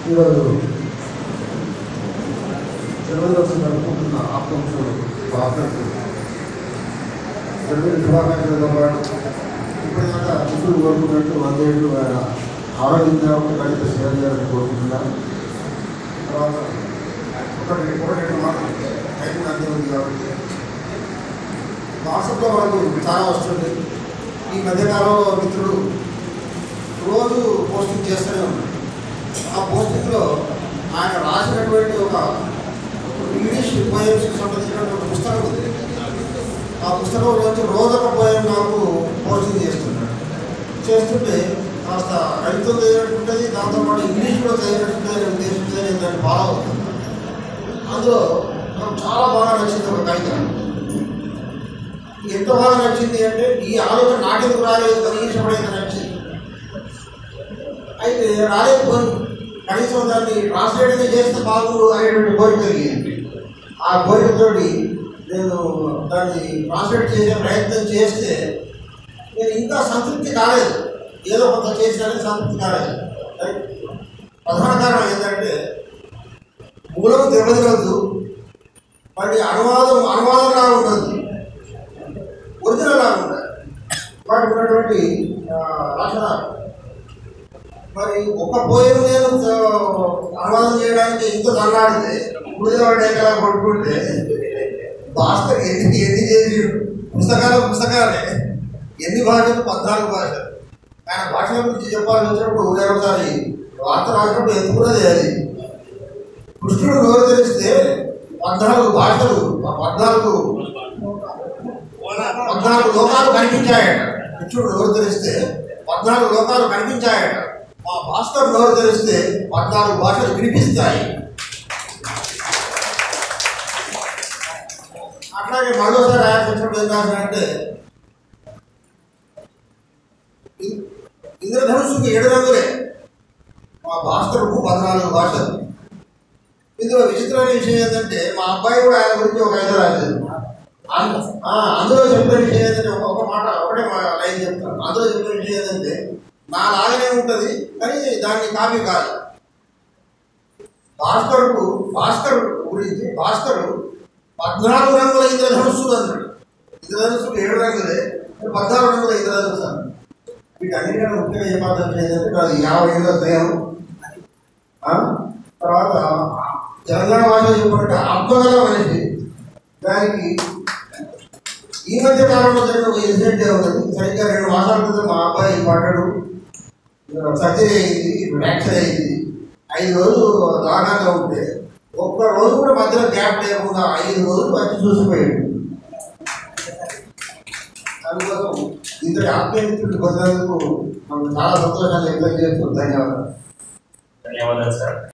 ఈరోజు జన్మదినోత్సవం జరుపుకుంటున్న ఆత్మహత్యలు బాధ్యతలు జన్మదిన శుభాకాంక్షలతో పాటు ఇప్పటిదాకా మిత్రులు కోరుకున్నట్టు 100 ఏళ్ళు ఆయన ఆరోగ్యంగా కలిపి సేవ చేయాలని కోరుకుంటున్నాను. తర్వాత ఒకటి మాత్రం టైం అంతే ఉంది కాబట్టి వాట్సాప్లో మనకు చాలా వస్తుంది. ఈ మధ్యకాలంలో మిత్రుడు రోజు పోస్టింగ్ చేస్తూనే ఉన్నాడు. ఆ పోస్టింగ్లో ఆయన రాసినటువంటి ఒక ఇంగ్లీష్ పోయమ్స్కి సంబంధించినటువంటి పుస్తకం ఉంది. ఆ పుస్తకంలోంచి రోజొక పోయం నాకు పోస్టింగ్ చేస్తుంటే కాస్త కవిత్వం చదివినట్టుంటుంది, దాంతోపాటు ఇంగ్లీష్ కూడా చదివినట్టుంటుంది ఉద్దేశంతో నేను దాన్ని ఫాలో అవుతుంది. అందులో నాకు చాలా బాగా నచ్చింది ఒక కవిత. ఎంత బాగా నచ్చింది అంటే ఈ ఆలోచన నాకెందుకు రాలేదు కనీసం అయితే నచ్చింది. అయితే రాలేకపోయి కనీసం దాన్ని ట్రాన్స్లేట్ చేస్తే బాగుండు అనేటువంటి కోరిక కలిగింది. ఆ కోరికతోటి నేను దాన్ని ట్రాన్స్లేట్ చేసే ప్రయత్నం చేస్తే నేను ఇంకా సంతృప్తి కాలేదు. ఏదో కొంత చేసినా సంతృప్తి కాలేదు. ప్రధాన కారణం ఏంటంటే మూలం దెబ్బతినద్దు, మళ్ళీ అనువాదంలా ఉండదు, ఒరిజినల్ లాగా ఉండాలి. వాటికి ఉన్నటువంటి లక్షణాలు మరి ఒక్క పోయం నేను అనువాదం చేయడానికి ఇంత తన్నాడితే గుడిదేవాడు ఏకలా కొట్టుకుంటే భాస్కర్ ఎన్ని చేసి పుస్తకాలే ఎన్ని భాషలు 14 భాషలు. ఆయన భాషల గురించి చెప్పాల్సి వచ్చినప్పుడు ఒకసారి వార్త రాసినప్పుడు ఎందుకున్నా చేయాలి. కృష్ణుడు నోరు తెలిస్తే 14 భాషలు 14 లోకాలు కనిపించాయట. కృష్ణుడు నోరు తెలిస్తే 14 లోకాలు కనిపించాయట. మా భాస్కర్ నోరు తెలిస్తే 14 భాషలు వినిపిస్తాయి. అట్లాగే మరోసారి ఆయన చెప్పినప్పుడు ఏం రాశారంటే ఇంద్రధనుసుకు 7 రంగులే, మా భాస్కర్కు 14 భాషలు. ఇందులో విచిత్రమైన విషయం ఏంటంటే మా అబ్బాయి కూడా ఆయన గురించి ఒక ఐదు రాశారు. అందులో చెప్పిన విషయం ఏంటంటే ఒక మాట ఒకటే లైన్ చెప్తాను. అందులో చెప్పిన విషయం ఏంటంటే నా లాగానే ఉంటుంది కానీ దాన్ని కాపీ కాదు. భాస్కర్ గురించి భాస్కరు 14 రంగుల ఇంద్రధనుస్సు అన్నాడు. ఇంద్రధనుస్సుకు 7 రంగులే, 14 రంగుల ఇంద్రధనుస్సు అన్నాడు. వీటన్నిటికన్నా ముఖ్యంగా చెప్పాల్సిన ఏంటంటే అది 50 ఏళ్ళ స్నేహం. తర్వాత తెలంగాణ భాష చెప్పినట్టు అర్థగల మనిషి. దానికి ఈ మధ్య కాలంలో జరిగిన ఒక ఇన్సిడెంట్ ఉన్నది. సరిగ్గా 2 మాసాల క్రితం మా అబ్బాయి పడ్డాడు, సర్జరీ అయింది, ఫ్రాక్చర్ అయింది. 5 రోజులు దాఖాగా ఉంటే ఒక్క రోజు కూడా మధ్యలో గ్యాప్ లేకుండా 5 రోజులు వచ్చి చూసిపోయాడు. అందుకోసం ఇంతటి ఆత్మీయ మిత్రులు పొందినందుకు మనకు చాలా సంతోషాన్ని వ్యక్తం చేస్తూ ధన్యవాదాలు. ధన్యవాదాలు సార్.